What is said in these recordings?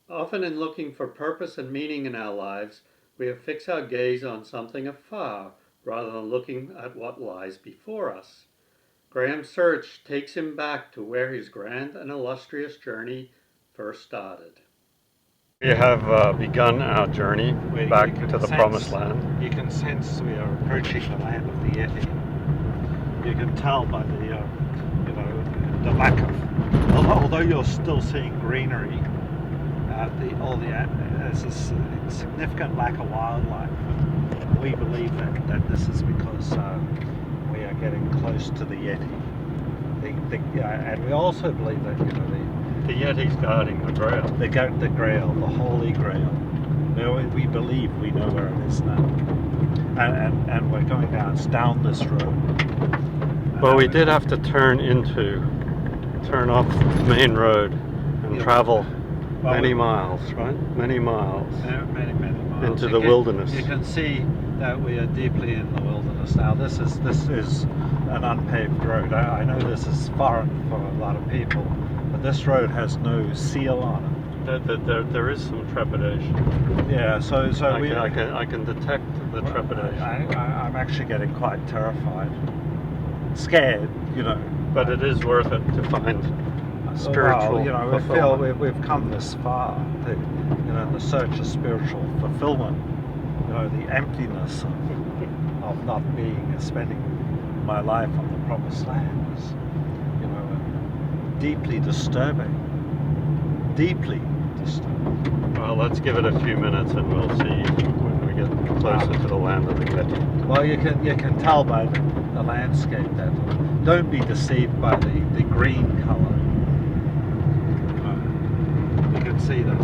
Often in looking for purpose and meaning in our lives, we have fixed our gaze on something afar rather than looking at what lies before us. Graham's search takes him back to where his grand and illustrious journey first started. We have begun our journey back to the promised land. You can sense we are approaching the land of the Yeti. You can tell by the, the lack of, although you're still seeing greenery, there's a significant lack of wildlife. We believe that this is because we are getting close to the Yeti. And we also believe that the Yeti's guarding the Grail. The Grail, the Holy Grail. We believe we know where it is now, and we're going down this road. Well, we did have to turn off the main road and travel many miles, right? Many miles. Many miles into the wilderness. You can see that we are deeply in the wilderness now. This is an unpaved road. I know this is foreign for a lot of people, but this road has no seal on it. There is some trepidation. Yeah, so I can detect the trepidation. I'm actually getting quite terrified, scared, But it is worth it to find spiritual. We feel we've come this far, in the search of spiritual fulfillment. The emptiness of not spending my life on the promised land is, deeply disturbing. Deeply disturbing. Well, let's give it a few minutes and we'll see when we get closer to the land of the Yeti. Well, you can tell by the landscape that don't be deceived by the green color. You can see that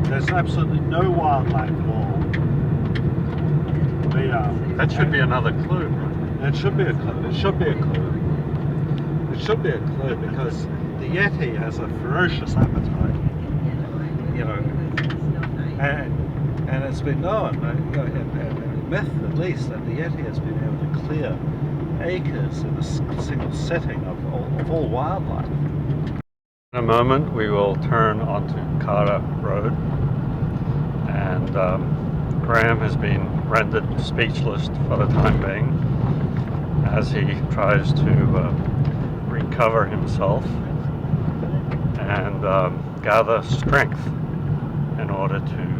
there's absolutely no wildlife at all. That should be another clue, right? It should be a clue. It should be a clue. It should be a clue because the Yeti has a ferocious appetite, and it's been known, in myth at least, that the Yeti has been able to clear acres in a single setting of all wildlife. In a moment we will turn onto Carter Road, and Graham has been rendered speechless for the time being as he tries to recover himself and gather strength in order to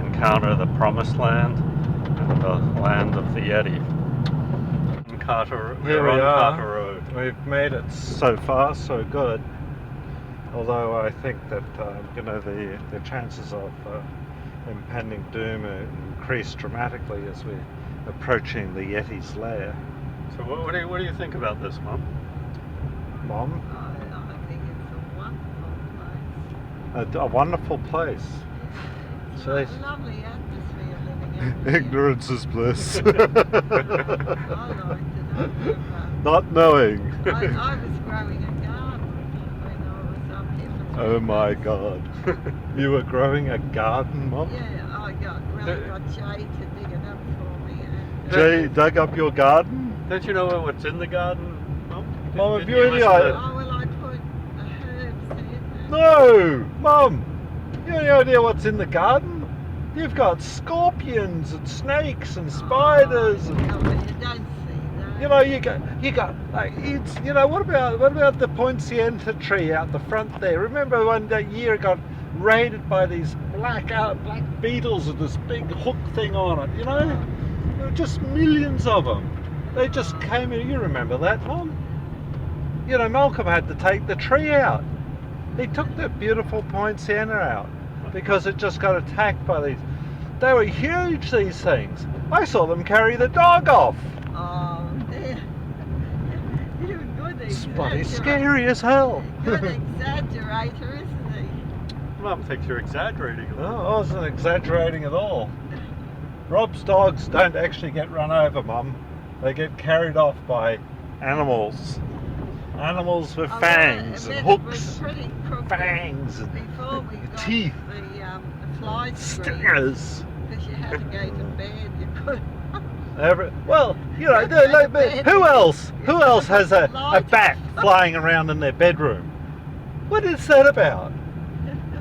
encounter the promised land and the land of the Yeti. Here we are. Carter Road. We've made it so far, so good. Although I think that the chances of impending doom increase dramatically as we're approaching the Yeti's lair. So what do you think about this, Mum? Mom? I think it's a wonderful place. A wonderful place. It's So a lovely atmosphere living out here. ignorance is bliss. I like it. Not knowing. I was growing a garden when I was up here. Oh my God. You were growing a garden, Mom? Yeah, I got Jay to dig it up for me. And, Jay dug up your garden? Don't you know what's in the garden, Mum? Mum, have you any listen idea? oh, well, I put herbs in. No! Mum! You have any idea what's in the garden? You've got scorpions and snakes and spiders and... Oh, well, you don't see that. you got like it's what about the poinsettia tree out the front there? Remember one year it got raided by these black beetles with this big hook thing on it, There were just millions of them. They just came in. You remember that, Mom? Malcolm had to take the tree out. He took the beautiful poinsettia out because it just got attacked by these. They were huge, these things. I saw them carry the dog off. Oh, dear. You're a good Bloody exaggerator. scary as hell. Good exaggerator, isn't he? Mum thinks you're exaggerating. No, I wasn't exaggerating at all. Rob's dogs don't actually get run over, Mum. They get carried off by animals. Animals with fangs and hooks, fangs and before we got teeth, the fly stingers. because you had to go to bed. You could. Who else has a bat flying around in their bedroom? What is that about?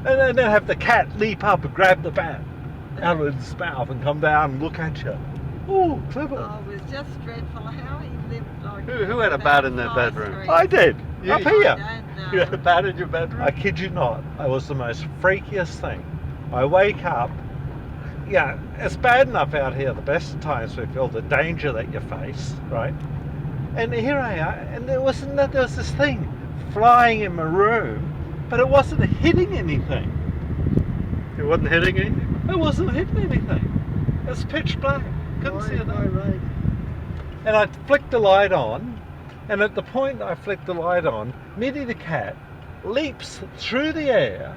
and then have the cat leap up and grab the bat out of its mouth and come down and look at you. Oh, clever. Oh, it was just dreadful how he lived like Who had a bat in their bedroom? I did. Up I here. don't know. You had a bat in your bedroom? I kid you not. It was the most freakiest thing. I wake up. Yeah, it's bad enough out here. The best of times we feel the danger that you face, right? And here I am, and there was this thing flying in my room, but it wasn't hitting anything. It wasn't hitting anything? It wasn't hitting anything. It's pitch black. Couldn't see a thing. And I flicked the light on, and at the point I flicked the light on, Mitty the cat leaps through the air,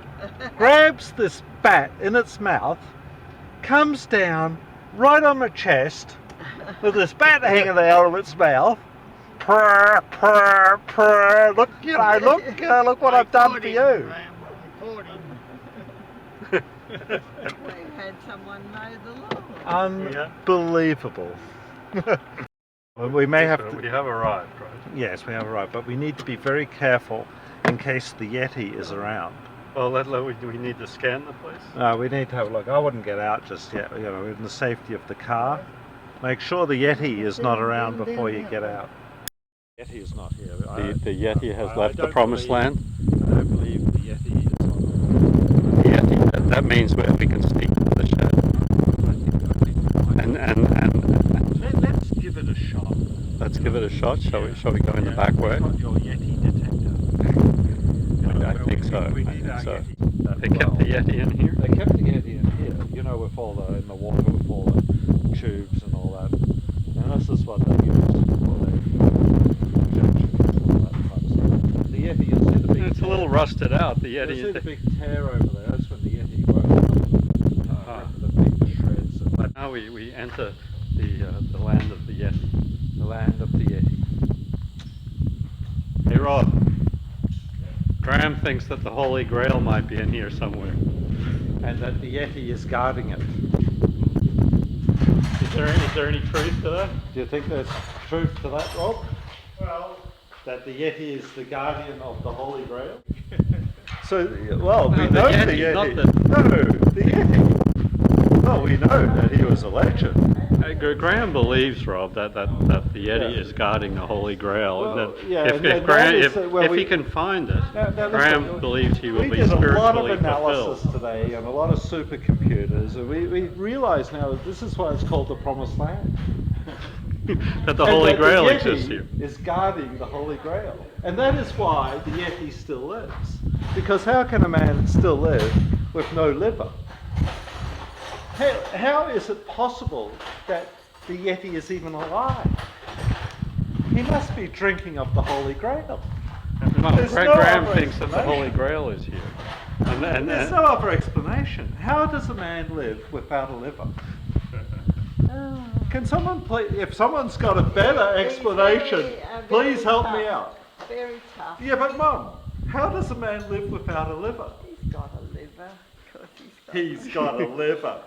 grabs this bat in its mouth, comes down right on my chest with this bat hanging out of its mouth. Purr, purr, purr. Look, look what I've done for you. We had someone mow the lawn. Unbelievable. Well, we may have to. We have arrived, right? Yes, we have arrived, but we need to be very careful in case the Yeti is around. Well, we need to scan the place. We need to have a look. I wouldn't get out just yet. You know, in the safety of the car. Make sure the Yeti is not around before you get out. The Yeti is not here. The Yeti has left the promised land. I don't believe the Yeti is not. The Yeti, that means we can sneak into the shed. Let's give it a shot. Let's give it a shot. Shall we go in the back way? Got your Yeti detector. I think so. We I need think our so. Yeti. They kept the Yeti in here? They kept the Yeti in here, you know, with all in the water with all the tubes and all that. And this is what they use for their injections and all that type of stuff. The Yeti, you see the big It's a little rusted out. The You see Yeti. the big tear over there? That's when the Yeti woke up. The big shreds. But now we enter the land of the Yeti. The land of the Yeti. Hey Rob. Graham thinks that the Holy Grail might be in here somewhere. And that the Yeti is guarding it. Is there any truth to that? Do you think there's truth to that, Rob? Well, that the Yeti is the guardian of the Holy Grail? So, well, we No, the know Yeti, the Yeti. not the- No, the Yeti. Well, we know that he was a legend. Graham believes, Rob, that the Yeti is guarding the Holy Grail. Well, and that yeah, if, and if, that Graham, is, if, well, if we- he can find it, Now, Graham listen, believes he will we be did a lot of spiritually analysis fulfilled. today and a lot of supercomputers, and we realise now that this is why it's called the Promised Land. That the And Holy that Grail the Yeti exists here. is guarding the Holy Grail. And that is why the Yeti still lives. Because how can a man still live with no liver? How is it possible that the Yeti is even alive? He must be drinking of the Holy Grail. No, There's no Graham other thinks that the Holy explanation. Grail is here. There's no other explanation. How does a man live without a liver? Oh. Can someone please, if someone's got a better explanation, please help me out. Very tough. Yeah, but Mum, how does a man live without a liver? He's got a liver. Of course He's got a liver.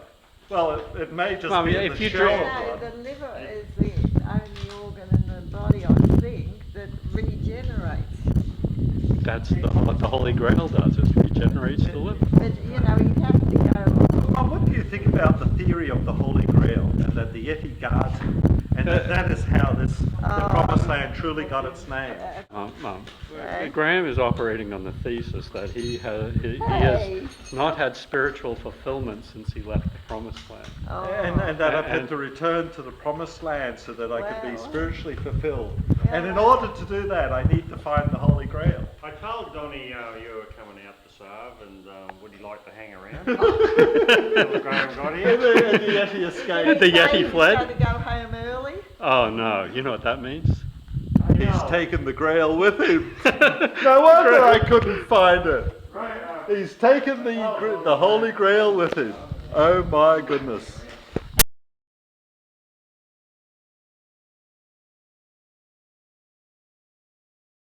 Well, it may just Mum, be in if the you shell drink- of No, blood. the liver is the only organ in the body, I think, that regenerates. That's what the Holy Grail does, it regenerates the liver. But, you know, you'd have to go... Mum, what do you think about the theory of the Holy Grail and that the Yeti guards it? And that is how the Promised Land truly got its name. Mum, Right. Graham is operating on the thesis that he has Hey. not had spiritual fulfillment since he left the Promised Land. Oh. And that I've had And- to return to the Promised Land so that I could be Well. spiritually fulfilled. Yeah. And in order to do that, I need to find the Holy Grail. I told Donnie you were coming out to serve and would he like to hang around? Until Graham got And here. the Yeti escaped. The Yeti He's fled? got to go home early. Oh no, you know what that means? He's taken the Grail with him. No wonder I couldn't find it. He's taken the Holy Grail with him. Oh my goodness.